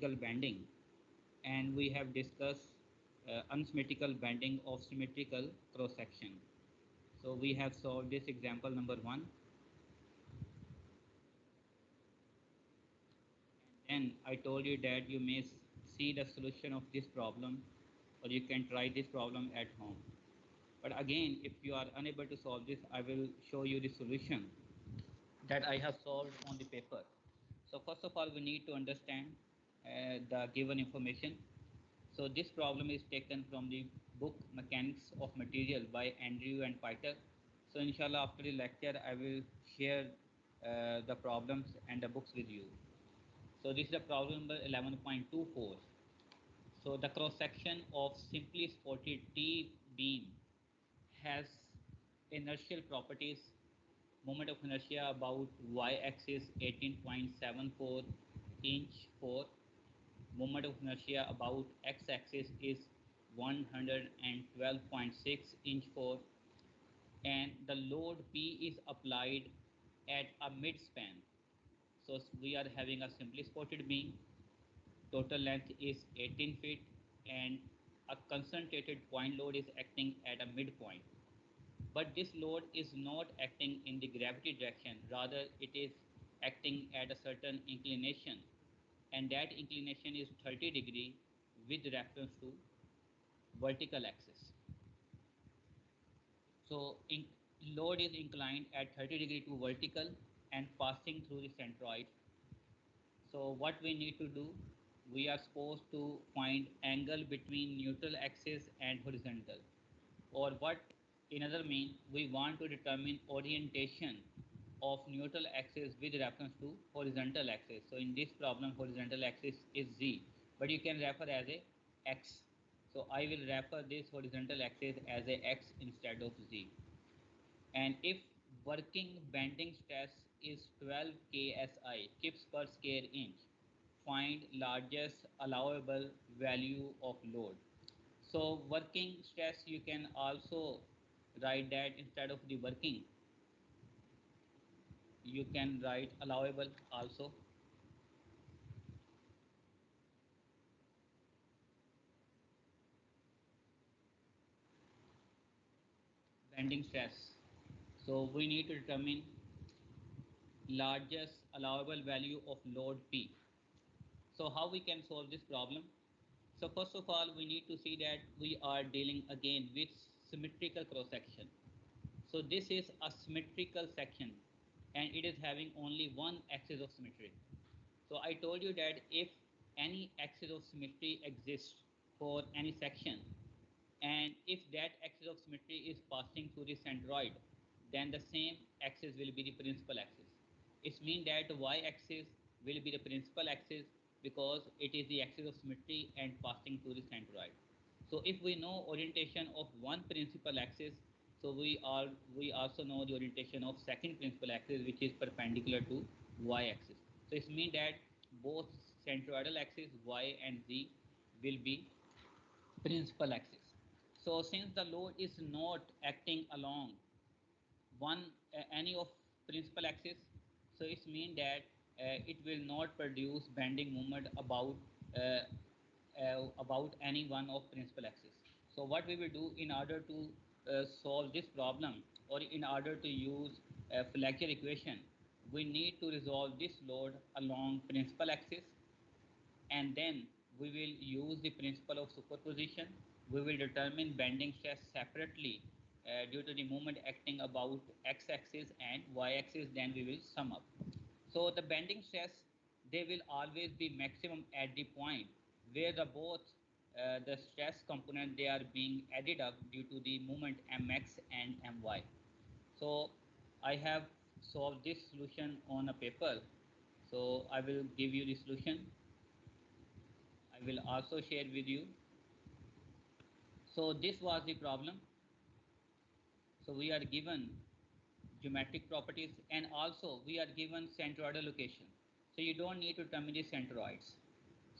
bending, and we have discussed unsymmetrical bending of symmetrical cross section. So we have solved this example number 1, and then I told you that you may see the solution of this problem, or you can try this problem at home. But again, if you are unable to solve this, I will show you the solution that I have solved on the paper. So first of all, we need to understand the given information. So this problem is taken from the book Mechanics of Material by Andrew and Peter. So inshallah, after the lecture, I will share the problems and the books with you. So this is the problem number 11.24. So the cross section of simply supported T beam has inertial properties. Moment of inertia about y-axis 18.74 inch for moment of inertia about x-axis is 112.6 inch for, and the load P is applied at a mid-span. So we are having a simply supported beam. Total length is 18 feet, and a concentrated point load is acting at a midpoint. But this load is not acting in the gravity direction, rather it is acting at a certain inclination, and that inclination is 30 degree with reference to vertical axis. So load is inclined at 30 degree to vertical and passing through the centroid. So what we need to do, we are supposed to find angle between neutral axis and horizontal, or what in other means we want to determine orientation of neutral axis with reference to horizontal axis. So in this problem, horizontal axis is z, but you can refer as a x. So I will refer this horizontal axis as a x instead of z. And if working bending stress is 12 ksi kips per square inch, find largest allowable value of load. So working stress, you can also write that instead of the working, you can write allowable also. Bending stress. So we need to determine largest allowable value of load P. So how we can solve this problem? So first of all, we need to see that we are dealing again with symmetrical cross section. So this is a symmetrical section, and it is having only one axis of symmetry. So I told you that if any axis of symmetry exists for any section, and if that axis of symmetry is passing through the centroid, then the same axis will be the principal axis. It means that the y-axis will be the principal axis because it is the axis of symmetry and passing through the centroid. So if we know orientation of one principal axis, so we also know the orientation of second principal axis, which is perpendicular to y-axis. So it means that both centroidal axis y and z will be principal axis. So since the load is not acting along one any of principal axis, so it means that it will not produce bending moment about any one of principal axis. So what we will do in order to solve this problem, or in order to use Flexure equation, we need to resolve this load along principal axis, and then we will use the principle of superposition. We will determine bending stress separately due to the moment acting about x-axis and y-axis, then we will sum up. So the bending stress, they will always be maximum at the point where the both the stress component, they are being added up due to the moment mx and my. So I have solved this solution on a paper. So I will give you the solution. I will also share with you. So this was the problem. So we are given geometric properties, and also we are given centroidal location. So you don't need to determine the centroids.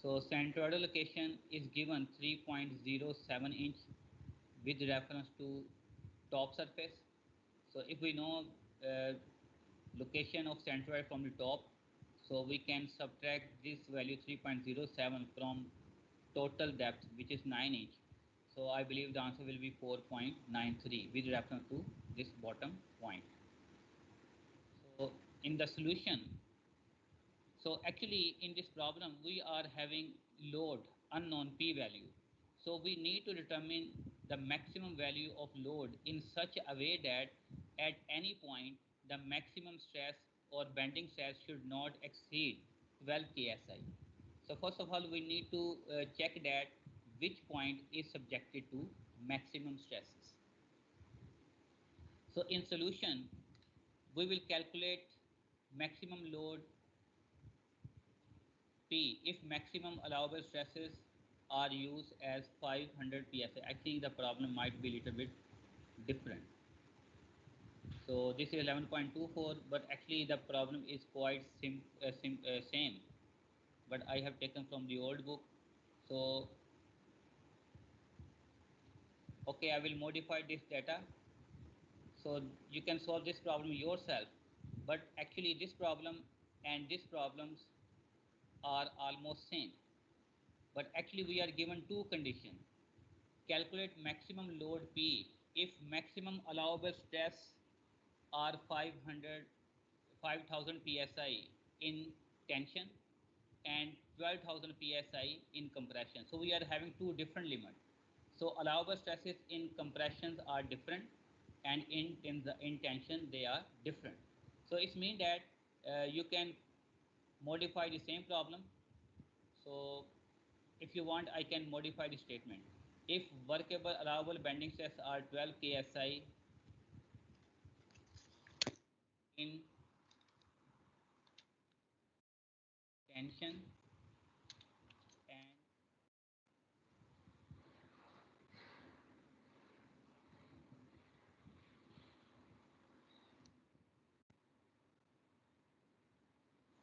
So centroidal location is given 3.07 inch with reference to top surface. So if we know location of centroid from the top, So we can subtract this value 3.07 from total depth, which is 9 inch. So I believe the answer will be 4.93 with reference to this bottom point. So in the solution, so actually in this problem, we are having load unknown p value. So we need to determine the maximum value of load in such a way that at any point, the maximum stress or bending stress should not exceed 12 ksi. So first of all, we need to check that which point is subjected to maximum stresses. So in solution, we will calculate maximum load P if maximum allowable stresses are used as 500 psi. I think the problem might be a little bit different. So this is 11.24, but actually the problem is quite same. But I have taken from the old book. So okay, I will modify this data. So you can solve this problem yourself. But actually this problem and these problems are almost same. But actually we are given two conditions. Calculate maximum load P if maximum allowable stress are 5,000 psi in tension and 12,000 psi in compression. So we are having two different limits. So allowable stresses in compressions are different, and in tension they are different. So it means that you can modify the same problem. So if you want, I can modify the statement. If workable allowable bending stress are 12 ksi in tension and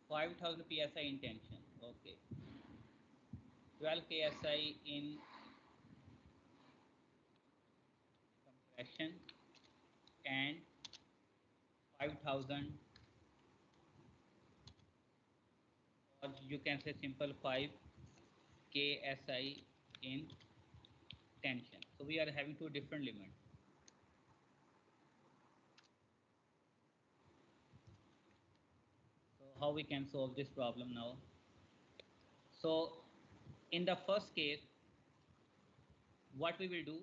5,000 psi in tension, okay, 12 ksi in compression and 5,000, or you can say simple 5 ksi in tension. So we are having two different limits. So how we can solve this problem now? So in the first case, what we will do,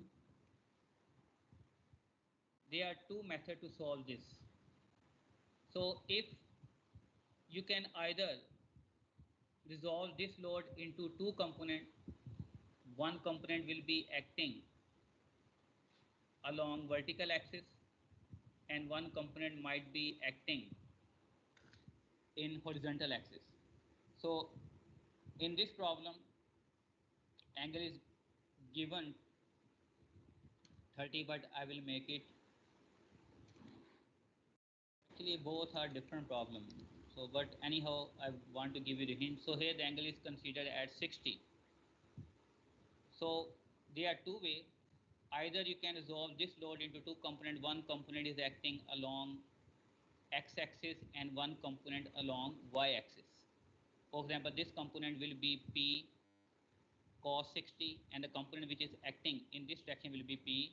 there are two methods to solve this. So if you can either resolve this load into two components, one component will be acting along vertical axis and one component might be acting in horizontal axis. So in this problem, angle is given 30, but I will make it, actually both are different problems. So but anyhow, I want to give you the hint. So here the angle is considered at 60. So there are two ways. Either you can resolve this load into two components. One component is acting along x-axis and one component along y-axis. For example, this component will be P cos 60, and the component which is acting in this direction will be P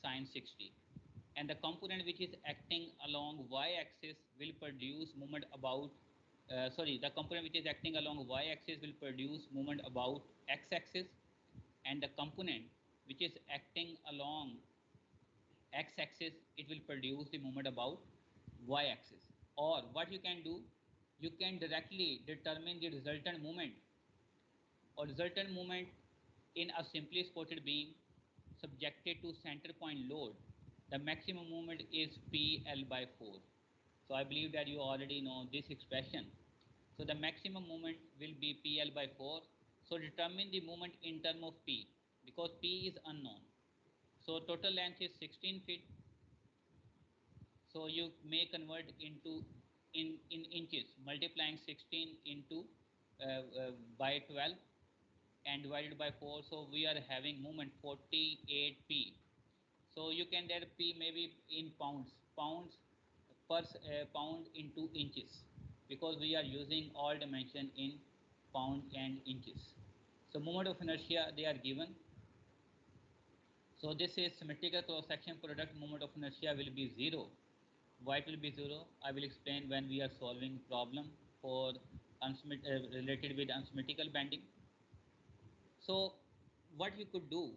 sin 60. And the component which is acting along y-axis will produce moment about, the component which is acting along y-axis will produce moment about x-axis, and the component which is acting along x-axis, it will produce the moment about y-axis. Or what you can do, you can directly determine the resultant moment or resultant moment in a simply supported beam subjected to center point load. The maximum moment is PL by 4. So I believe that you already know this expression. So the maximum moment will be PL by 4. So determine the moment in terms of P, because P is unknown. So total length is 16 feet. So you may convert into in inches, multiplying 16 into by 12 and divided by 4. So we are having moment 48p. So you can add p maybe in pounds per pound into inches. because we are using all dimension in pound and inches. So moment of inertia they are given. So this is symmetrical cross section product moment of inertia will be 0. Why it will be 0? I will explain when we are solving problem for related with unsymmetrical bending. So what you could do,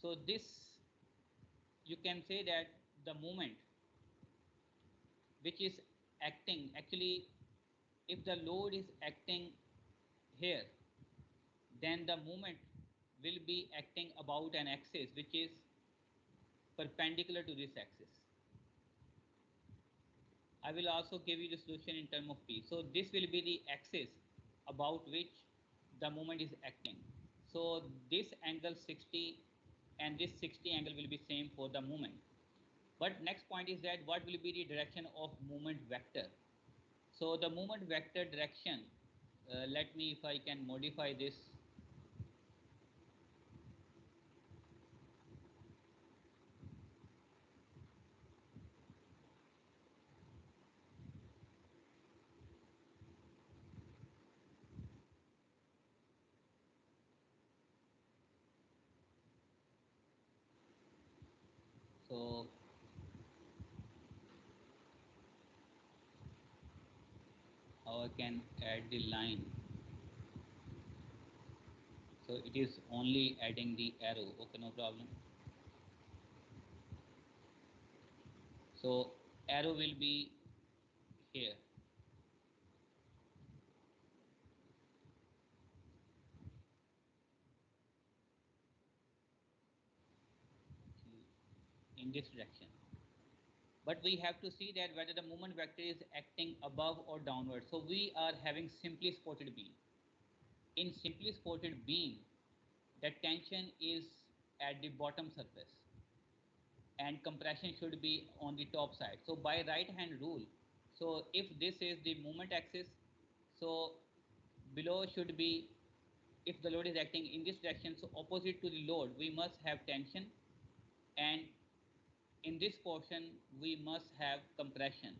so this you can say that the moment which is acting, actually if the load is acting here, then the moment will be acting about an axis which is perpendicular to this axis. I will also give you the solution in terms of P. So this will be the axis about which the moment is acting. So this angle 60 and this 60 angle will be same for the moment. But next point is that what will be the direction of movement vector? So the movement vector direction, let me, if I can modify this. So how I can add the line? So it is only adding the arrow. Okay, no problem. So arrow will be here. In this direction. But we have to see that whether the movement vector is acting above or downward. So we are having simply supported beam. In simply supported beam, the tension is at the bottom surface and compression should be on the top side. So by right hand rule, so if this is the movement axis, so below should be, if the load is acting in this direction, so opposite to the load we must have tension, and in this portion we must have compression.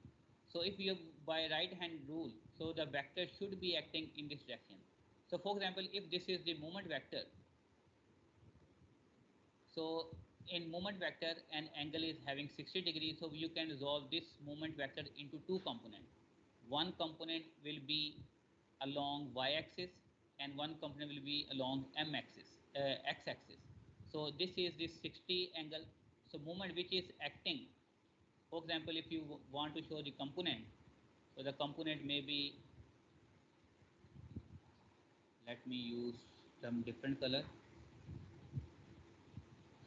So if you by right hand rule, so the vector should be acting in this direction. So for example, if this is the moment vector, so in moment vector an angle is having 60 degrees, so you can resolve this moment vector into two components. One component will be along y-axis and one component will be along m-axis, x-axis. So this is this 60 angle. So moment which is acting, for example, if you want to show the component, so the component may be, let me use some different color.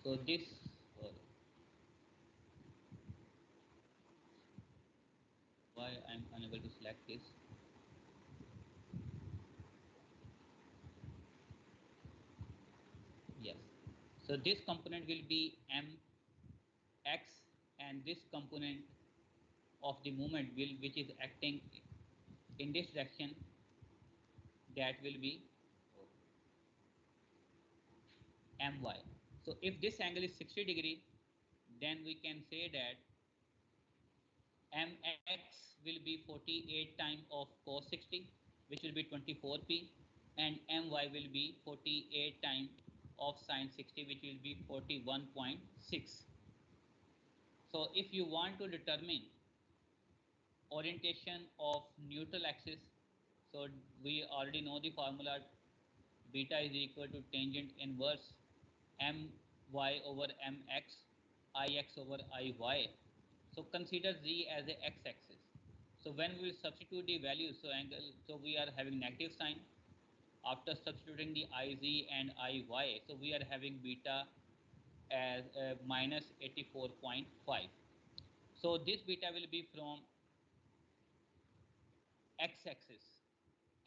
So this, why I'm unable to select this. Yes. So this component will be mx, and this component of the movement will which is acting in this direction, that will be my. So if this angle is 60 degree, then we can say that mx will be 48 times of cos 60, which will be 24p, and my will be 48 times of sin 60, which will be 41.6. So if you want to determine orientation of neutral axis, so we already know the formula, beta is equal to tangent inverse my over mx, ix over iy. So consider z as a x-axis. So when we substitute the values, so angle, so we are having negative sign. After substituting the iz and iy, so we are having beta as minus 84.5. So this beta will be from x-axis,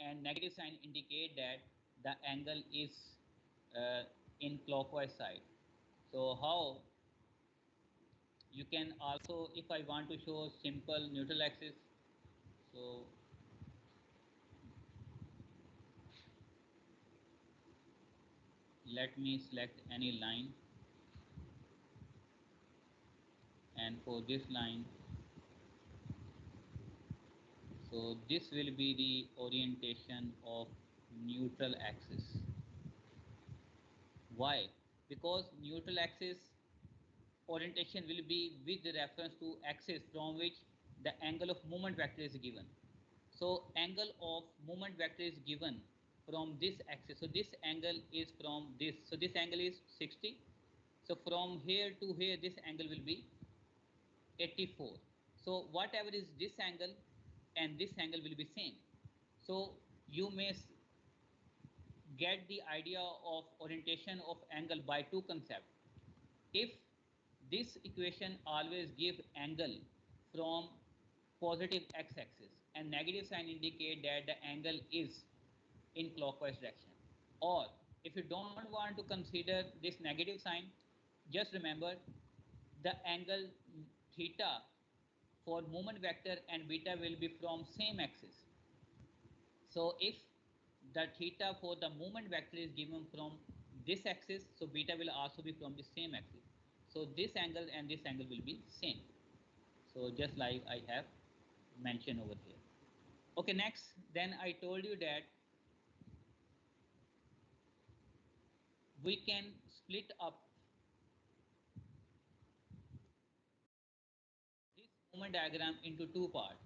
and negative sign indicate that the angle is in clockwise side. So how you can also, if I want to show simple neutral axis, so let me select any line, and for this line So this will be the orientation of neutral axis. Why? Because neutral axis orientation will be with reference to axis from which the angle of moment vector is given. So angle of moment vector is given from this axis. So this angle is from this. So this angle is 60. So from here to here, this angle will be 84. So whatever is this angle and this angle will be same. So you may get the idea of orientation of angle by two concepts. If this equation always give angle from positive x-axis and negative sign indicate that the angle is in clockwise direction, or if you don't want to consider this negative sign, just remember the angle theta for moment vector and beta will be from same axis. So if the theta for the moment vector is given from this axis, so beta will also be from the same axis. So this angle and this angle will be same. So just like I have mentioned over here. Okay, next, then I told you that we can split up this moment diagram into two parts.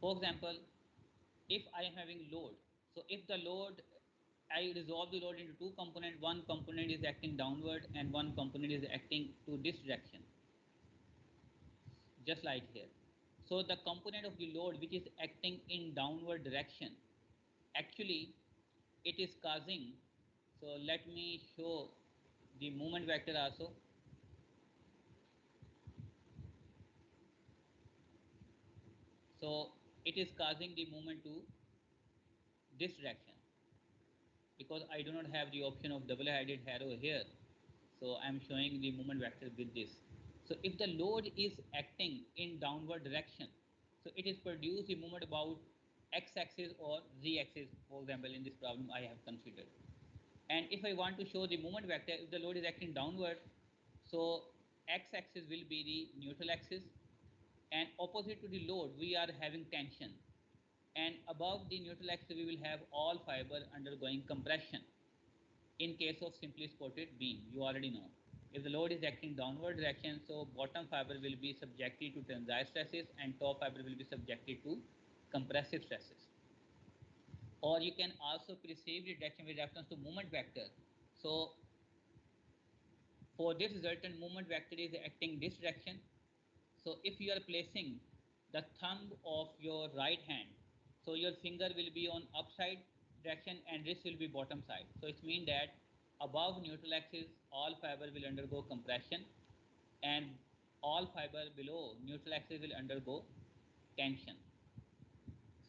For example, if I am having load, so if the load, I resolve the load into two components, one component is acting downward and one component is acting to this direction, just like here. So the component of the load which is acting in downward direction, actually it is causing, so let me show the moment vector also. So it is causing the moment to this direction, because I do not have the option of double-headed arrow here. So I'm showing the moment vector with this. So if the load is acting in downward direction, so it is produce the moment about x-axis or z-axis, for example, in this problem I have considered. And if I want to show the moment vector, if the load is acting downward, so x-axis will be the neutral axis, and opposite to the load we are having tension, and above the neutral axis we will have all fiber undergoing compression. In case of simply supported beam, you already know, if the load is acting downward direction, so bottom fiber will be subjected to tensile stresses and top fiber will be subjected to compressive stresses. Or you can also perceive the direction with reference to moment vector. So for this resultant moment vector is acting this direction. So if you are placing the thumb of your right hand, so your finger will be on upside direction and this will be bottom side. So it means that above neutral axis, all fiber will undergo compression and all fiber below neutral axis will undergo tension.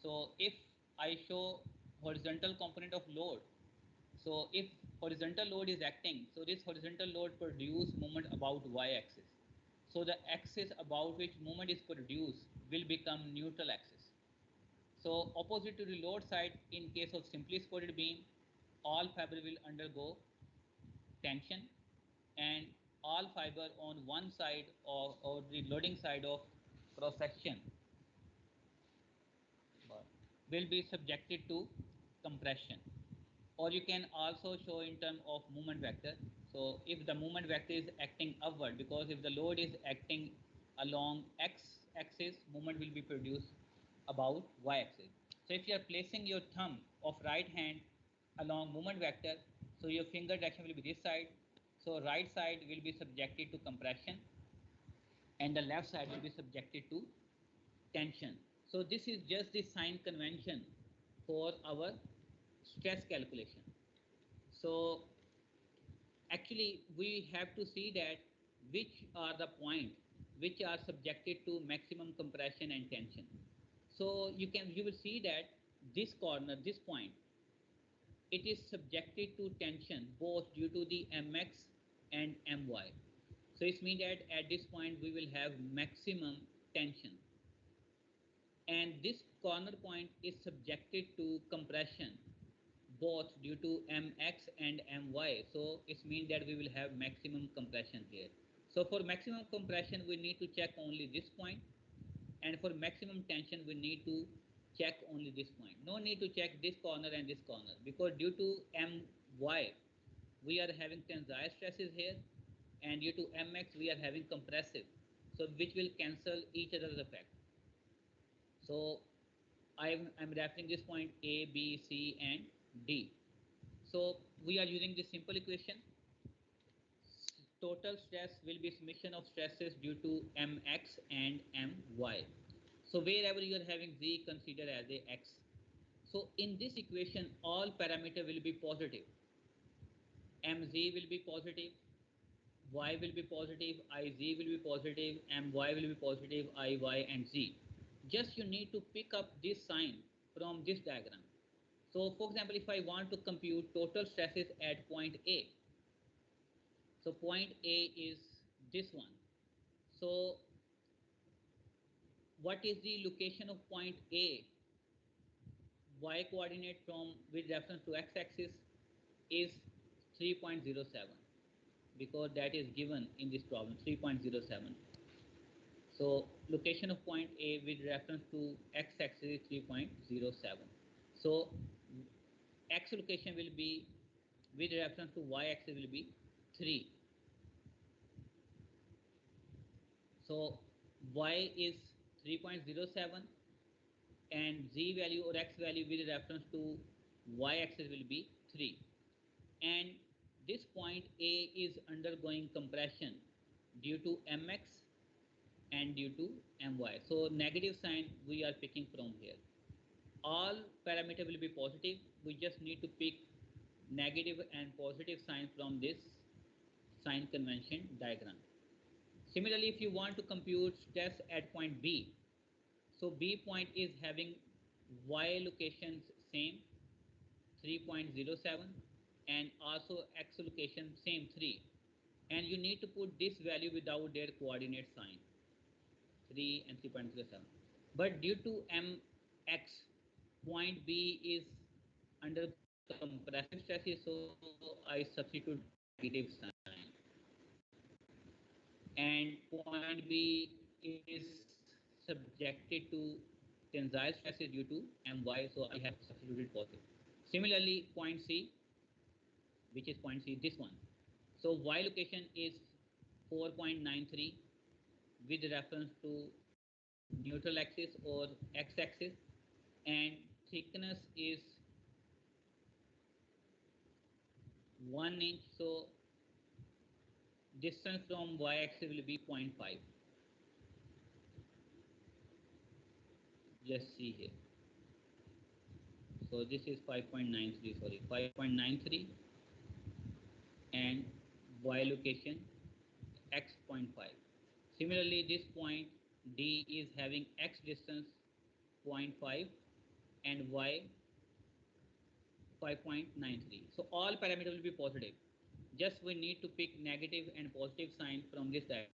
So if I show horizontal component of load, so if horizontal load is acting, so this horizontal load produce moment about y-axis. So the axis about which moment is produced will become neutral axis. So opposite to the load side, in case of simply supported beam, all fiber will undergo tension and all fiber on one side or the loading side of cross section will be subjected to compression. Or you can also show in terms of moment vector. So if the moment vector is acting upward, because if the load is acting along x axis, moment will be produced about y axis. So if you are placing your thumb of right hand along moment vector, so your finger direction will be this side. So right side will be subjected to compression and the left side will be subjected to tension. So this is just the sign convention for our stress calculation. So actually we have to see that which are the point which are subjected to maximum compression and tension. So you will see that this corner, this point, it is subjected to tension both due to the mx and my. So it means that at this point we will have maximum tension, and this corner point is subjected to compression both due to mx and my. So it means that we will have maximum compression here. So for maximum compression we need to check only this point, and for maximum tension we need to check only this point. No need to check this corner and this corner, because due to My we are having tensile stresses here, and due to Mx we are having compressive, so which will cancel each other's effect. So I'm referring this point A, B, C, and D. So we are using this simple equation. Total stress will be summation of stresses due to Mx and My. So wherever you are having Z, consider as a X. So in this equation, all parameter will be positive. Mz will be positive, Y will be positive, Iz will be positive, My will be positive, Iy and Z. Just you need to pick up this sign from this diagram. So for example, if I want to compute total stresses at point A, so point A is this one. So what is the location of point A? Y coordinate from with reference to x-axis is 3.07, because that is given in this problem, 3.07. So location of point A with reference to x-axis is 3.07. So x location will be with reference to y-axis will be 3. So y is 3.07 and z value or x value with reference to y-axis will be 3. And this point A is undergoing compression due to Mx and due to My. So negative sign we are picking from here. All parameter will be positive. We just need to pick negative and positive sign from this sign convention diagram. Similarly, if you want to compute stress at point B, so B point is having Y locations same 3.07 and also X location same 3, and you need to put this value without their coordinate sign 3 and 3.07. But due to Mx, point B is undergoing compressive stresses, so I substitute negative sign, and point B is subjected to tensile stresses due to My, so I have substituted positive. Similarly, point C, which is point C, this one. So Y location is 4.93 with reference to neutral axis or x-axis, and thickness is 1 inch. So distance from y-axis will be 0.5. Just see here. So this is 5.93, sorry, 5.93, and y location x 0.5. Similarly, this point D is having x distance 0.5 and y 5.93. So all parameters will be positive. Just we need to pick negative and positive sign from this diagram.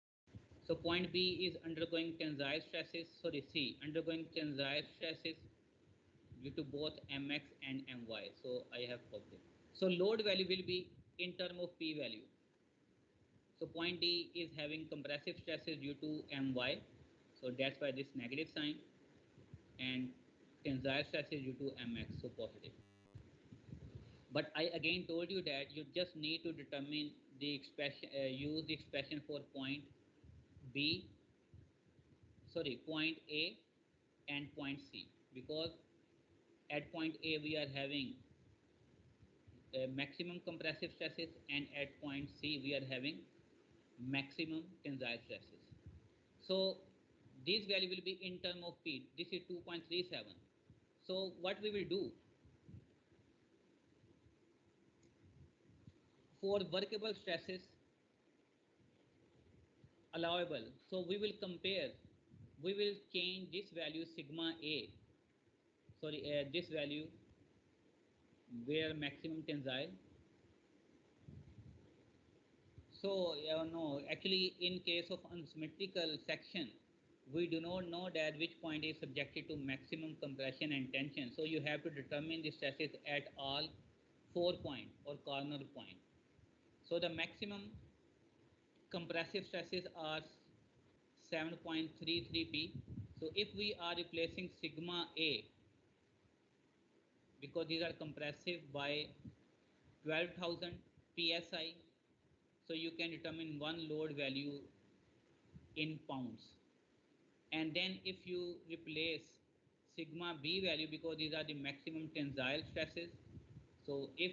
So point B is undergoing tensile stresses, sorry, C, undergoing tensile stresses due to both Mx and My. So I have positive. So load value will be in term of P value. So point D is having compressive stresses due to My. So that's why this negative sign, and tensile stresses due to Mx, so positive. But I again told you that you just need to determine the expression, use the expression for point B, sorry, point A and point C, because at point A we are having maximum compressive stresses, and at point C we are having maximum tensile stresses. So this value will be in term of P. This is 2.37. So what we will do for workable stresses allowable, so we will compare, we will change this value sigma A, sorry, this value where maximum tensile. So no, actually in case of unsymmetrical section, we do not know that which point is subjected to maximum compression and tension. So you have to determine the stresses at all 4 point or corner point. So the maximum compressive stresses are 7.33 P. So if we are replacing sigma A because these are compressive by 12,000 psi. So you can determine one load value in pounds. And then if you replace sigma b value, because these are the maximum tensile stresses. So if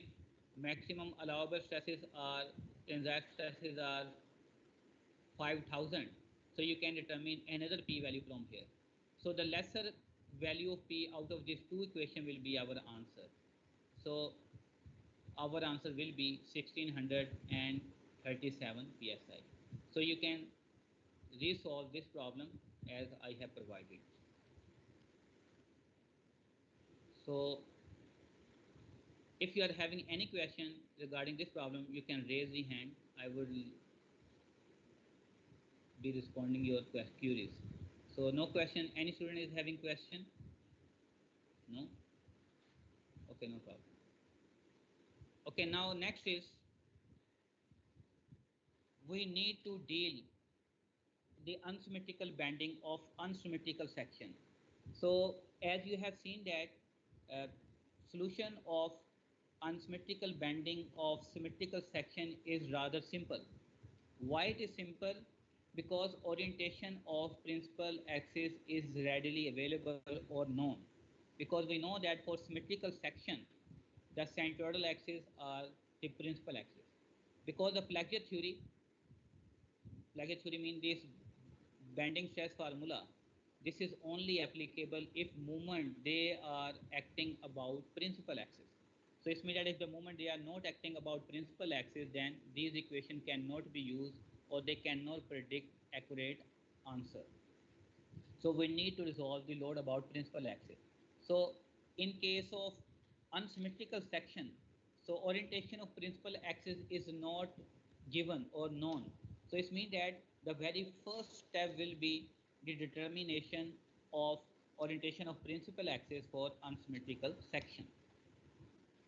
maximum allowable stresses are tensile stresses are 5,000, so you can determine another p value from here. So the lesser value of p out of these two equation will be our answer. So our answer will be 1637 psi. So you can resolve this problem as I have provided. So if you are having any question regarding this problem, you can raise the hand. I will be responding your queries. So no question. Any student is having question? No? Okay, no problem. Okay, now next is we need to deal the unsymmetrical bending of unsymmetrical section. So as you have seen that solution of unsymmetrical bending of symmetrical section is rather simple. Why it is simple? Because orientation of principal axis is readily available or known. Because we know that for symmetrical section, the centroidal axis are the principal axis. Because of plagiar theory means this bending stress formula. This is only applicable if moment they are acting about principal axis. So it means that if the moment they are not acting about principal axis, then these equations cannot be used or they cannot predict accurate answer. So we need to resolve the load about principal axis. So in case of unsymmetrical section, so orientation of principal axis is not given or known. So it means that the very first step will be the determination of orientation of principal axis for unsymmetrical section.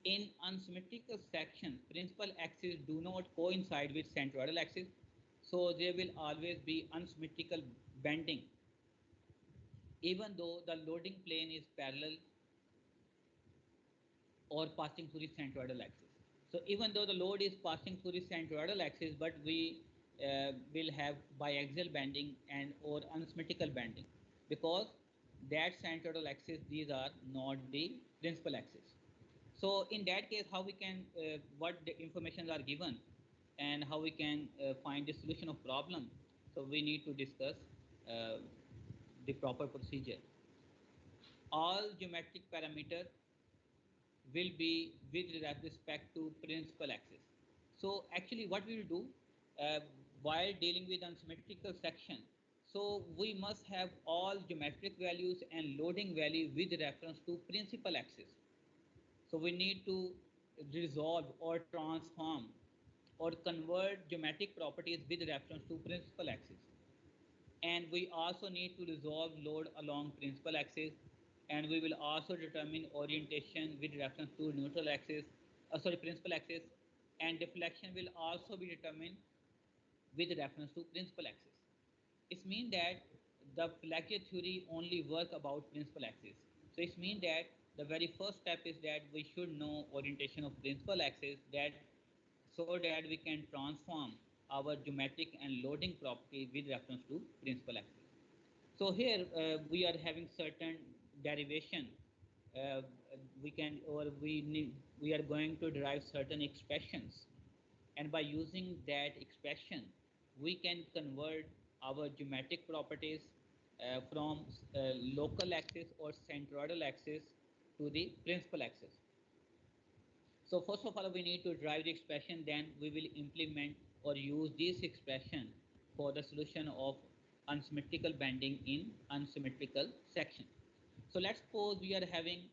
In unsymmetrical section, principal axis do not coincide with centroidal axis, so there will always be unsymmetrical bending even though the loading plane is parallel or passing through the centroidal axis. So even though the load is passing through the centroidal axis, but we will have biaxial bending and or unsymmetrical bending because that centroidal axis, these are not the principal axis. So in that case, how we can, what the informations are given and how we can find the solution of problem. So we need to discuss the proper procedure. All geometric parameter will be with respect to principal axis. So actually what we will do while dealing with unsymmetrical section, so we must have all geometric values and loading value with reference to principal axis. So we need to resolve or transform or convert geometric properties with reference to principal axis. And we also need to resolve load along principal axis, and we will also determine orientation with reference to neutral axis, principal axis, and deflection will also be determined with reference to principal axis. It means that the plagiar theory only work about principal axis. So it means that the very first step is that we should know orientation of principal axis, that so that we can transform our geometric and loading property with reference to principal axis. So here we are having certain derivation. We can or we need, we are going to derive certain expressions, and by using that expression, we can convert our geometric properties from local axis or centroidal axis to the principal axis. So first of all, we need to derive the expression, then we will implement or use this expression for the solution of unsymmetrical bending in unsymmetrical section. So let's suppose we are having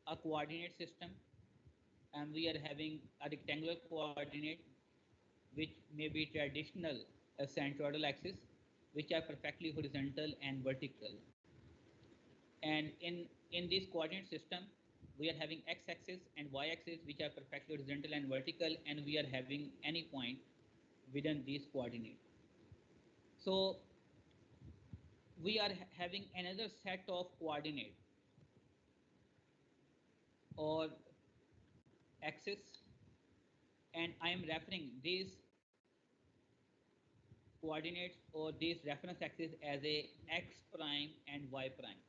a coordinate system and we are having a rectangular coordinate which may be traditional centroidal axis, which are perfectly horizontal and vertical. And in this coordinate system, we are having x-axis and y-axis, which are perfectly horizontal and vertical, and we are having any point within these coordinates. So we are having another set of coordinates or axis, and I am referring these coordinates or these reference axes as a x prime and y prime.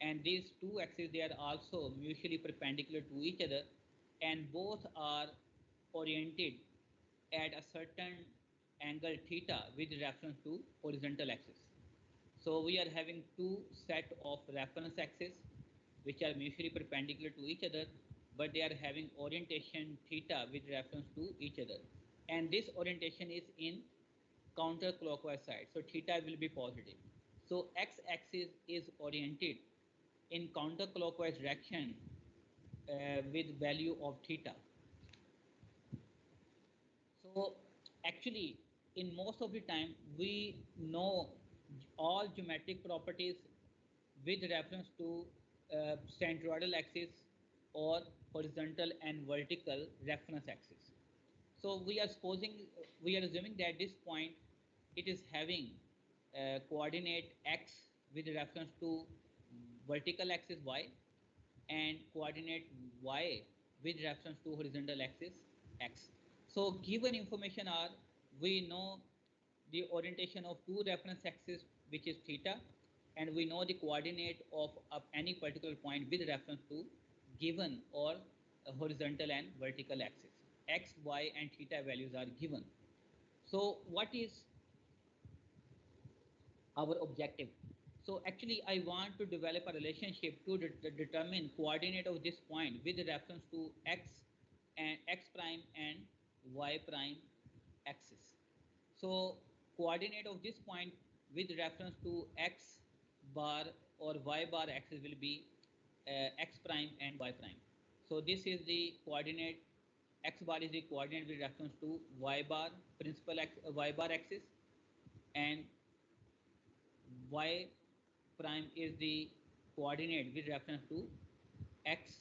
And these two axes, they are also mutually perpendicular to each other, and both are oriented at a certain angle theta with reference to horizontal axis. So we are having two set of reference axes which are mutually perpendicular to each other, but they are having orientation theta with reference to each other. And this orientation is in counterclockwise side. So theta will be positive. So x-axis is oriented in counterclockwise direction with value of theta. So actually, in most of the time, we know all geometric properties with reference to centroidal axis or horizontal and vertical reference axis. So we are assuming that this point, it is having coordinate x with reference to vertical axis y, and coordinate y with reference to horizontal axis x. So given information are, we know the orientation of two reference axes, which is theta, and we know the coordinate of any particular point with reference to given or horizontal and vertical axis. X, y, and theta values are given. So what is our objective? So actually, I want to develop a relationship to determine coordinate of this point with reference to x and x prime and y prime axis. So coordinate of this point with reference to x bar or y bar axis will be x prime and y prime. So this is the coordinate. X bar is the coordinate with reference to y bar principal y bar axis, and y prime is the coordinate with reference to x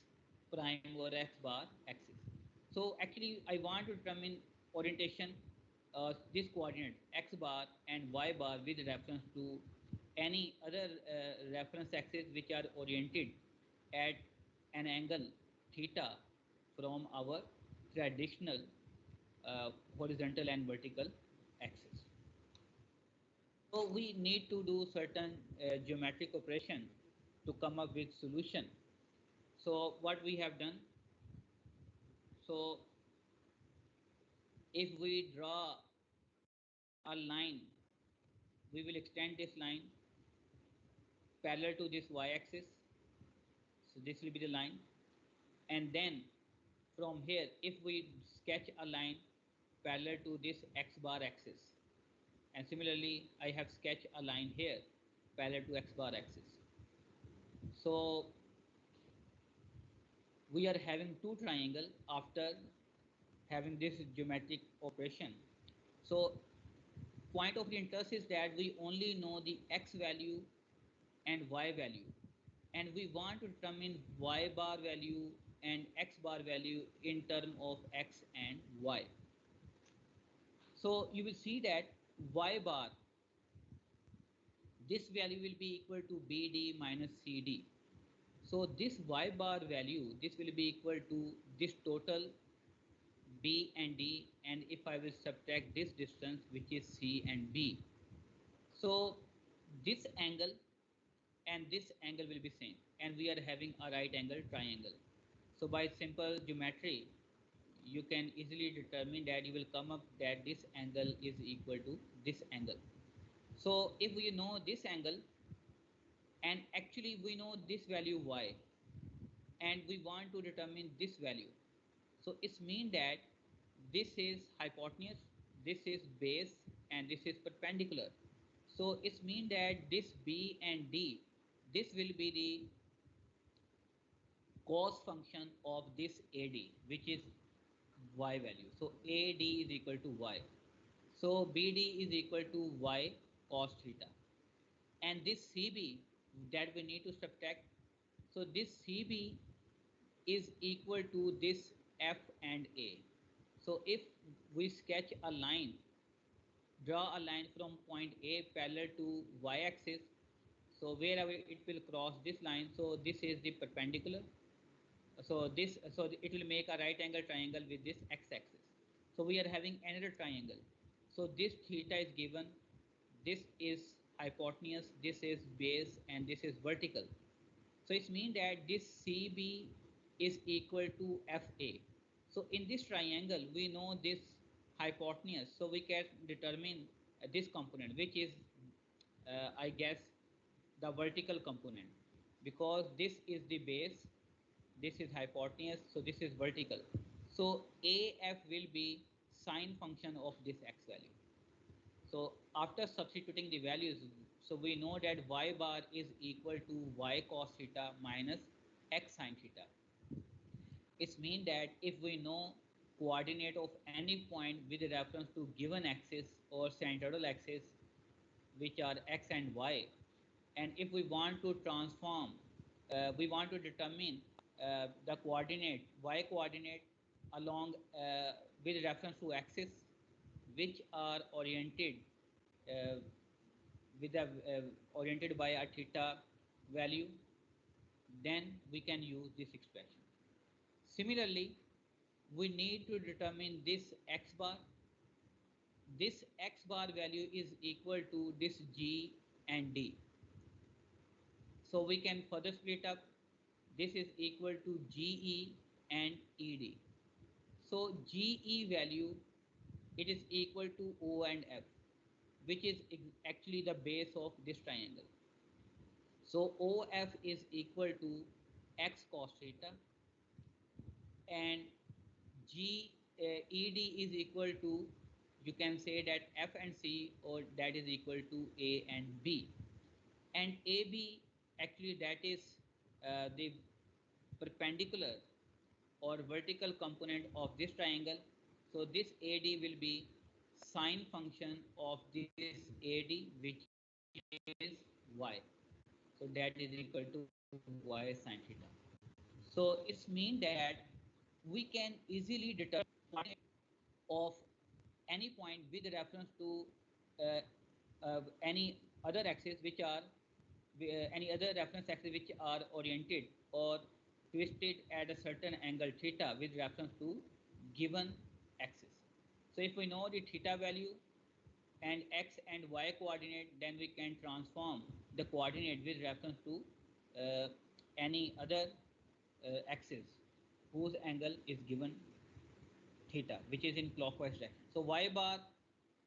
prime or x bar axis. So actually, I want to determine orientation this coordinate x bar and y bar with reference to any other reference axis which are oriented at an angle theta from our traditional horizontal and vertical axis. So we need to do certain geometric operation to come up with solution. So what we have done, so if we draw a line, we will extend this line parallel to this y-axis. So this will be the line. And then from here, if we sketch a line parallel to this x bar axis, and similarly, I have sketched a line here parallel to x bar axis. So we are having two triangle after having this geometric operation. So point of interest is that we only know the x value and y value, and we want to determine y bar value and x bar value in term of x and y. So you will see that y bar, this value will be equal to BD minus CD. So this y bar value, this will be equal to this total B and D, and if I will subtract this distance, which is C and B. So this angle and this angle will be same, and we are having a right angle triangle. So by simple geometry, you can easily determine that you will come up that this angle is equal to this angle. So if we know this angle, and actually we know this value y, and we want to determine this value, so it's mean that this is hypotenuse, this is base, and this is perpendicular. So it's mean that this B and D, this will be the cos function of this AD, which is y value. So AD is equal to y. So BD is equal to y cos theta. And this CB that we need to subtract. So this CB is equal to this F and A. So if we sketch a line, draw a line from point A parallel to y-axis, so wherever it will cross this line, so this is the perpendicular, So it will make a right angle triangle with this x-axis. So we are having another triangle. So this theta is given, this is hypotenuse, this is base, and this is vertical. So it means that this CB is equal to FA. So in this triangle we know this hypotenuse, so we can determine this component, which is I guess the vertical component, because this is the base, this is hypotenuse, so this is vertical. So AF will be sine function of this x value. So after substituting the values, so we know that y bar is equal to y cos theta minus x sine theta. It means that if we know coordinate of any point with reference to given axis or centroidal axis, which are x and y, and if we want to transform, we want to determine the coordinate y coordinate along with reference to axis which are oriented uh, with a oriented by a theta value, then we can use this expression. Similarly, we need to determine this x bar. This x bar value is equal to this g and d. So we can further split up. This is equal to GE and ED. So GE value, it is equal to O and F, which is actually the base of this triangle. So OF is equal to x cos theta, and ED is equal to, you can say that F and C, or that is equal to A and B. And AB, actually that is the perpendicular or vertical component of this triangle. So this AD will be sine function of this AD, which is y. So that is equal to y sine theta. So it's mean that we can easily determine of any point with reference to uh, any other axis which are any other reference axis which are oriented or twisted at a certain angle theta with reference to given axis. So if we know the theta value and x and y coordinate, then we can transform the coordinate with reference to uh, any other axis whose angle is given theta, which is in clockwise direction. So y bar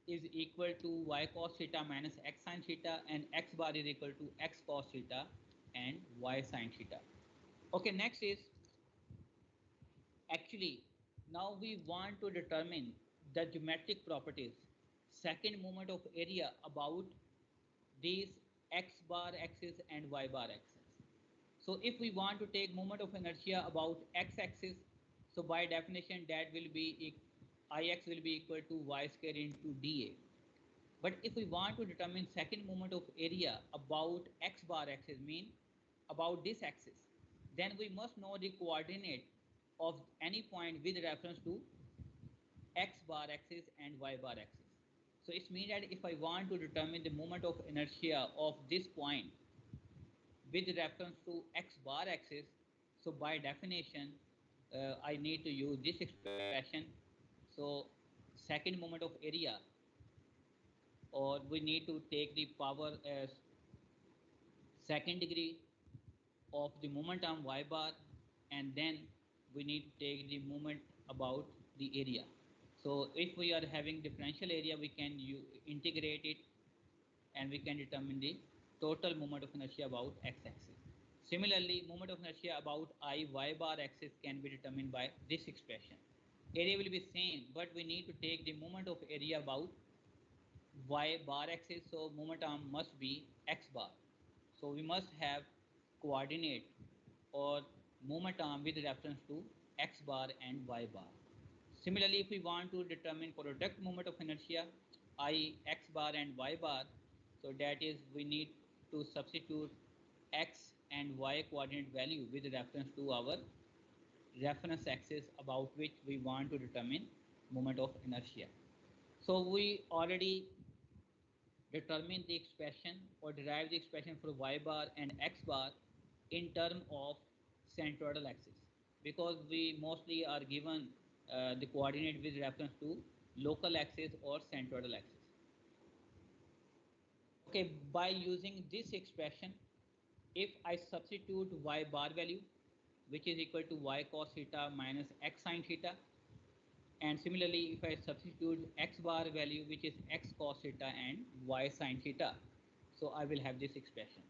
is equal to y cos theta minus x sine theta, and x bar is equal to x cos theta and y sine theta. Okay, next is actually now we want to determine the geometric properties, second moment of area about these x bar axis and y bar axis. So if we want to take moment of inertia about x axis, so by definition that will be Ix will be equal to y square into dA. But if we want to determine second moment of area about x bar axis, mean about this axis, then we must know the coordinate of any point with reference to x bar axis and y bar axis. So it means that if I want to determine the moment of inertia of this point with reference to x bar axis, so by definition, I need to use this expression. So second moment of area, or we need to take the power as second degree of the momentum y bar, and then we need to take the moment about the area. So if we are having differential area, we can integrate it, and we can determine the total moment of inertia about x-axis. Similarly, moment of inertia about I y bar axis can be determined by this expression. Area will be same, but we need to take the moment of area about y bar axis, so moment arm must be x bar. So we must have coordinate or moment arm with reference to x bar and y bar. Similarly, if we want to determine product moment of inertia, I x bar and y bar, so that is we need to substitute x and y coordinate value with reference to our reference axis about which we want to determine moment of inertia. So we already determine the expression or derive the expression for y bar and x bar in term of centroidal axis, because we mostly are given the coordinate with reference to local axis or centroidal axis. Okay, by using this expression, if I substitute y bar value, which is equal to y cos theta minus x sin theta, and similarly if I substitute x bar value, which is x cos theta and y sin theta, so I will have this expression.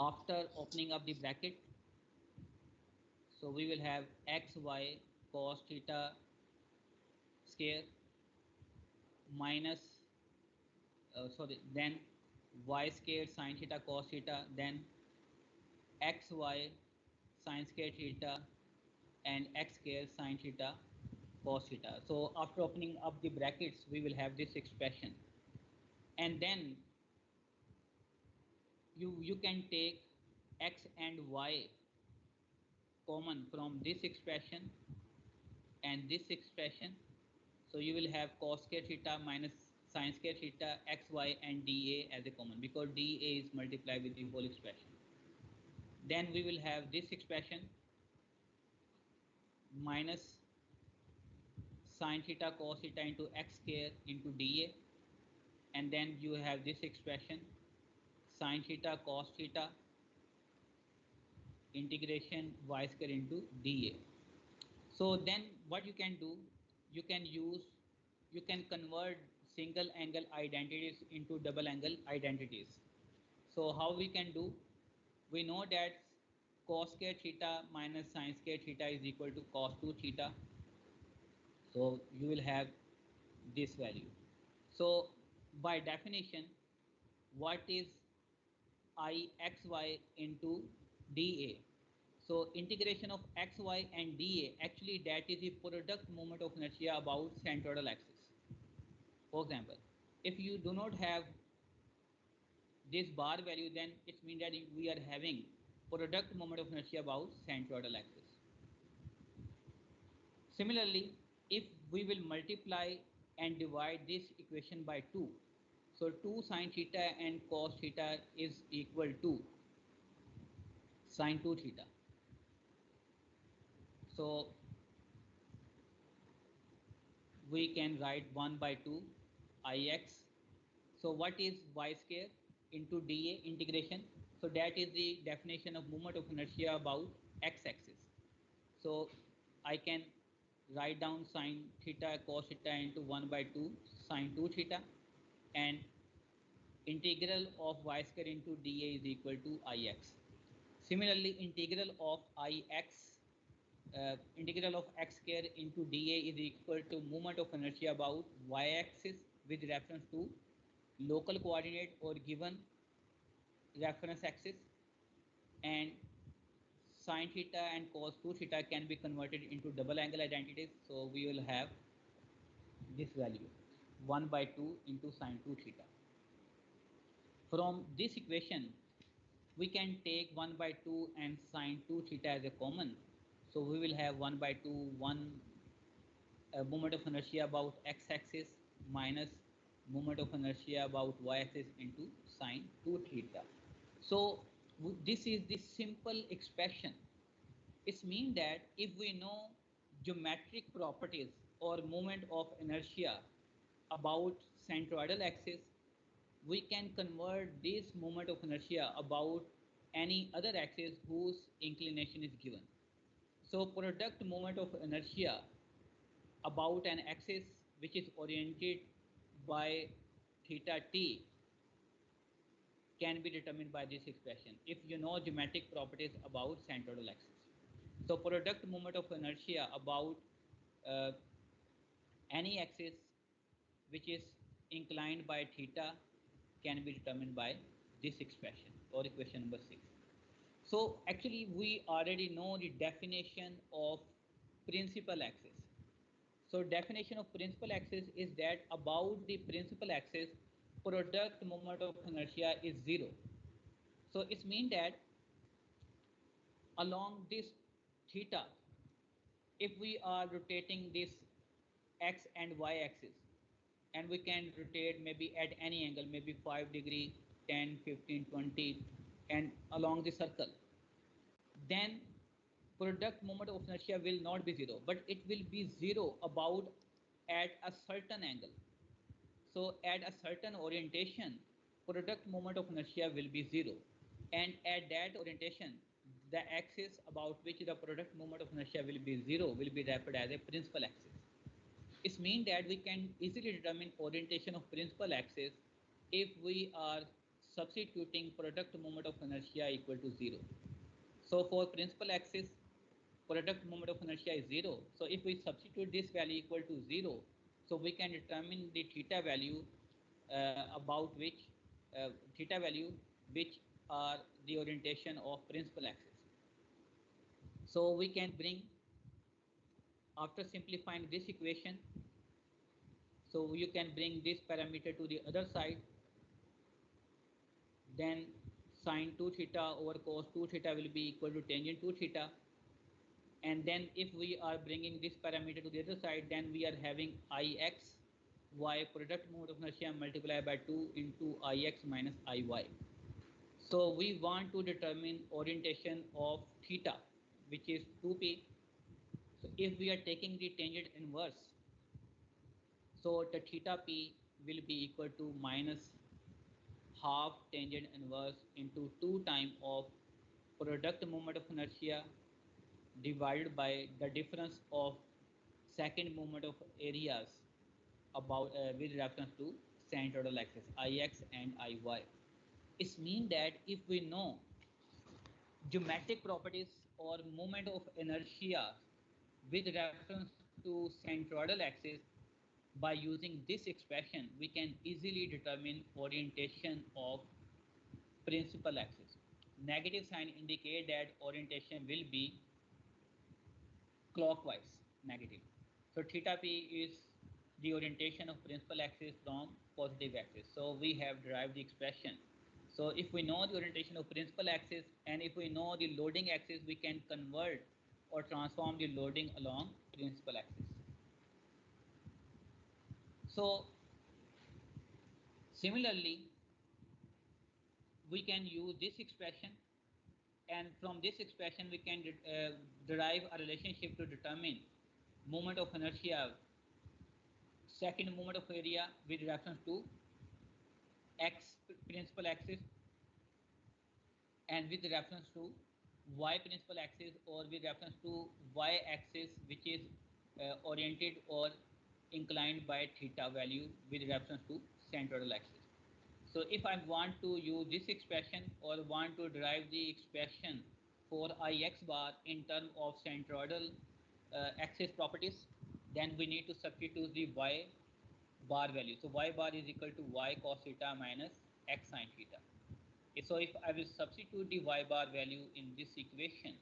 After opening up the bracket, so we will have xy cos theta square minus then y squared sin theta cos theta, then xy sin square theta and x square sin theta cos theta. So after opening up the brackets, we will have this expression, and then you can take x and y common from this expression and this expression. So you will have cos square theta minus sin square theta xy and dA as a common, because dA is multiplied with the whole expression. Then we will have this expression minus sin theta cos theta into x square into dA, and then you have this expression sin theta cos theta integration y square into dA. So then what you can do, you can convert single angle identities into double angle identities. So how we can do, we know that cos square theta minus sin square theta is equal to cos 2 theta. So you will have this value. So by definition, what is Ixy into dA? So integration of xy and dA, actually that is the product moment of inertia about centroidal axis. For example, if you do not have this bar value, then it means that we are having product moment of inertia about centroidal axis. Similarly, if we will multiply and divide this equation by 2, so 2 sin theta and cos theta is equal to sin 2 theta. So we can write 1 by 2 Ix. So what is y square into dA integration? So that is the definition of moment of inertia about x-axis. So I can write down sin theta cos theta into 1 by 2 sin 2 theta, and integral of y square into dA is equal to Ix. Similarly, integral of x square into dA is equal to moment of inertia about y-axis with reference to local coordinate or given reference axis, and sin theta and cos 2 theta can be converted into double angle identities. So we will have this value 1 by 2 into sin 2 theta. From this equation, we can take 1 by 2 and sin 2 theta as a common. So we will have 1 by 2, 1 moment of inertia about x-axis minus moment of inertia about y-axis into sin 2 theta. So this is the simple expression. It means that if we know geometric properties or moment of inertia about centroidal axis, we can convert this moment of inertia about any other axis whose inclination is given. So product moment of inertia about an axis which is oriented by theta t can be determined by this expression if you know geometric properties about centroidal axis. So product moment of inertia about uh, any axis which is inclined by theta can be determined by this expression or equation number 6. So actually we already know the definition of principal axis. So definition of principal axis is that about the principal axis, product moment of inertia is 0. So it means that along this theta, if we are rotating this x and y axis, and we can rotate maybe at any angle, maybe 5 degree, 10, 15, 20, and along the circle, then product moment of inertia will not be zero, but it will be zero about at a certain angle. So at a certain orientation, product moment of inertia will be zero. And at that orientation, the axis about which the product moment of inertia will be zero will be wrapped as a principal axis. It means that we can easily determine orientation of principal axis if we are substituting product moment of inertia equal to zero. So for principal axis, product moment of inertia is zero. So if we substitute this value equal to zero, so we can determine the theta value about which theta value which are the orientation of principal axis. So we can bring, after simplifying this equation, so you can bring this parameter to the other side. Then sine 2 theta over cos 2 theta will be equal to tangent 2 theta. And then if we are bringing this parameter to the other side, then we are having Ix y product moment of inertia multiplied by 2 into Ix minus Iy. So we want to determine orientation of theta, which is 2p. So if we are taking the tangent inverse, so the theta p will be equal to minus half tangent inverse into 2 times of product moment of inertia divided by the difference of second moment of areas about with reference to centroidal axis Ix and Iy. It means that if we know geometric properties or moment of inertia with reference to centroidal axis, by using this expression, we can easily determine orientation of principal axis. Negative sign indicate that orientation will be clockwise, negative. So theta p is the orientation of principal axis from positive axis. So we have derived the expression. So if we know the orientation of principal axis and if we know the loading axis, we can convert or transform the loading along principal axis. So similarly, we can use this expression, and from this expression we can derive a relationship to determine moment of inertia, second moment of area with reference to x principal axis and with reference to y principal axis, or with reference to y axis which is oriented or inclined by theta value with reference to centroidal axis. So if I want to use this expression or want to derive the expression for Ix bar in terms of centroidal axis properties, then we need to substitute the y bar value. So y bar is equal to y cos theta minus x sin theta. So if I will substitute the y bar value in this equation,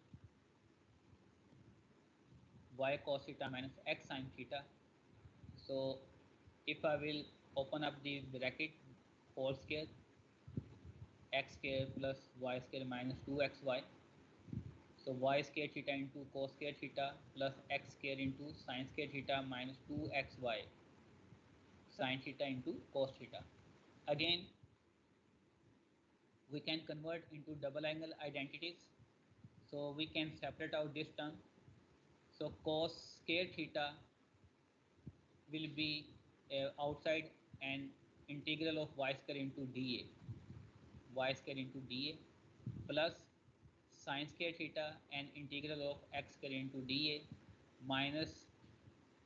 y cos theta minus x sin theta. So if I will open up the bracket, whole square, x square plus y square minus 2xy. So y square theta into cos square theta plus x square into sin square theta minus 2xy sin theta into cos theta. Again, we can convert into double angle identities. So we can separate out this term. So cos square theta will be outside, and integral of y square into dA, y square into dA, plus sin square theta and integral of x square into dA, minus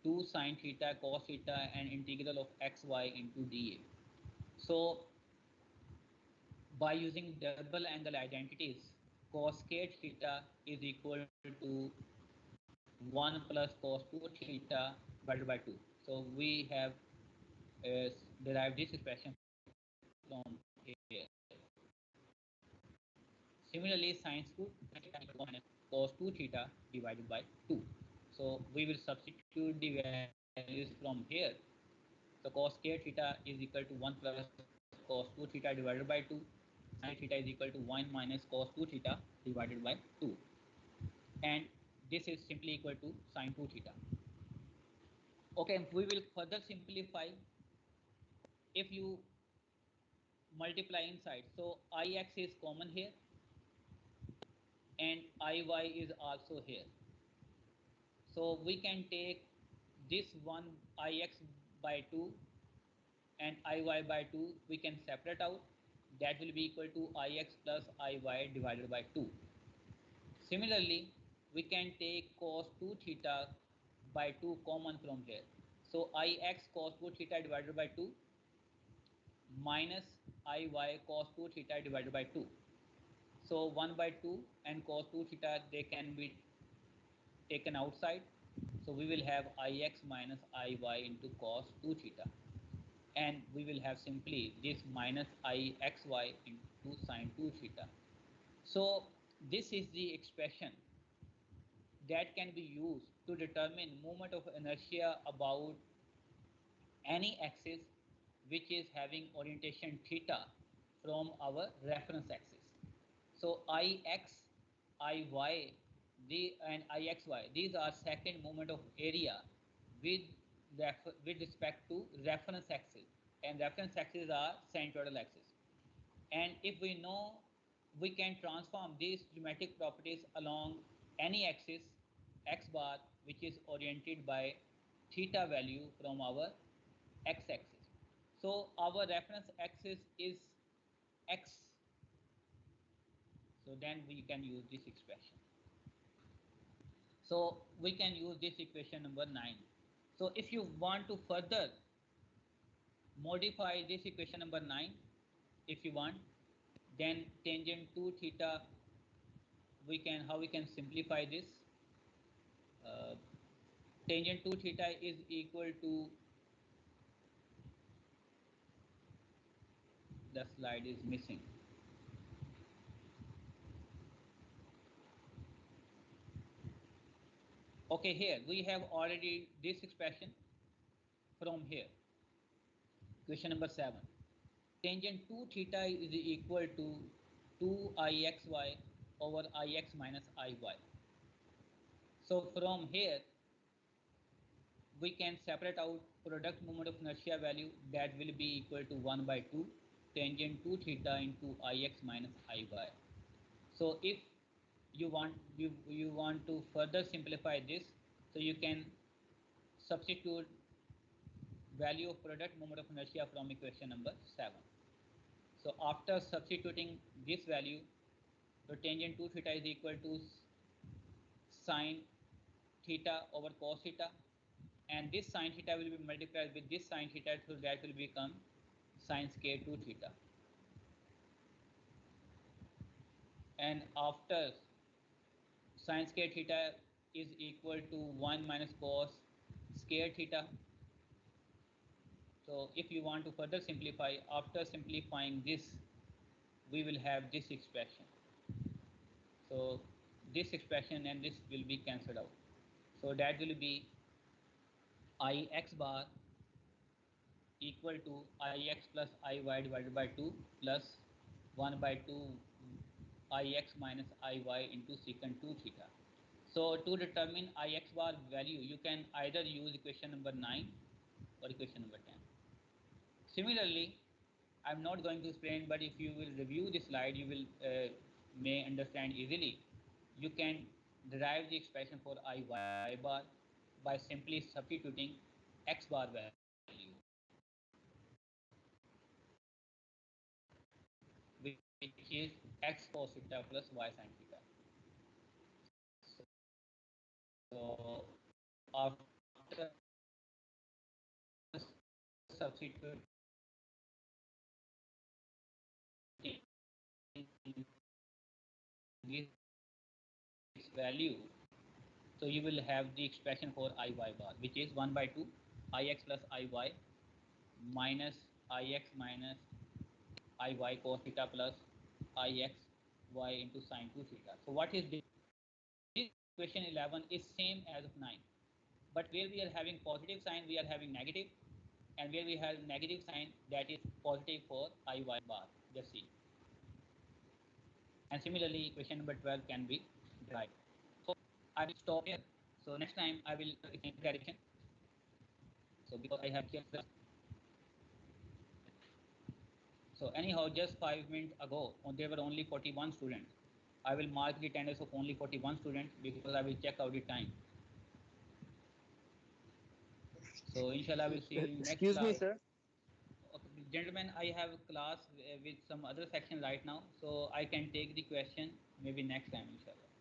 2 sin theta cos theta and integral of xy into dA. So by using double angle identities, cos square theta is equal to 1 plus cos 2 theta divided by 2. So we have derived this expression from here. Similarly, sin square theta equal to 1 minus cos 2 theta divided by 2. So we will substitute the values from here. So cos square theta is equal to 1 plus cos 2 theta divided by 2. Sin theta is equal to 1 minus cos 2 theta divided by 2. And this is simply equal to sin 2 theta. Okay, we will further simplify if you multiply inside. So Ix is common here. and Iy is also here. So we can take this one Ix by 2 and Iy by 2, we can separate out. That will be equal to Ix plus Iy divided by 2. Similarly, we can take cos 2 theta by 2 common from here. So Ix cos 2 theta divided by 2 minus Iy cos 2 theta divided by 2. So 1 by 2 and cos 2 theta, they can be taken outside. So we will have Ix minus Iy into cos 2 theta. And we will have simply this minus Ixy into sine 2 theta. So this is the expression that can be used to determine moment of inertia about any axis which is having orientation theta from our reference axis. So Ix, Iy, and Ixy, these are second moment of area with, with respect to reference axis, and reference axes are centroidal axis. And if we know, we can transform these geometric properties along any axis x bar which is oriented by theta value from our x-axis. So our reference axis is x. So then we can use this expression. So we can use this equation number 9. So if you want to further modify this equation number 9, if you want, then tangent 2 theta, we can, how we can simplify this? uh, Tangent 2 theta is equal to, the slide is missing. Okay, here we have already this expression from here. Question number 7. Tangent 2 theta is equal to 2 Ixy over Ix minus Iy. So from here, we can separate out product moment of inertia value, that will be equal to 1 by 2 tangent 2 theta into Ix minus Iy. So if you want to further simplify this, so you can substitute value of product moment of inertia from equation number 7. So after substituting this value, so tangent 2 theta is equal to sine theta over cos theta, and this sine theta will be multiplied with this sine theta, so that will become sine square 2 theta. And after sine square theta is equal to 1 minus cos square theta. So if you want to further simplify, after simplifying this, we will have this expression. So this expression and this will be cancelled out. So that will be Ix bar equal to Ix plus Iy divided by 2 plus 1 by 2 Ix minus Iy into secant 2 theta. So to determine Ix bar value, you can either use equation number 9 or equation number 10. Similarly, I'm not going to explain, but if you will review the slide, you will may understand easily. You can derive the expression for Iy bar by simply substituting x bar value, which is x cos theta plus y sin theta. So after substituting this value, so you will have the expression for Iy bar, which is 1 by 2 Ix plus Iy minus Ix minus Iy cos theta plus Ix y into sine 2 theta. So what is this? This equation 11 is same as of 9, but where we are having positive sign, we are having negative, and where we have negative sign, that is positive for Iy bar. Just see. And similarly, equation number 12 can be derived. So I will stop here. So next time I will explain direction. So because I have just, so anyhow, just 5 minutes ago, there were only 41 students. I will mark the attendance of only 41 students because I will check out the time. So inshallah, I will see you in next Excuse me, class. sir. Okay, gentlemen, I have a class with some other section right now, so I can take the question maybe next time, inshallah.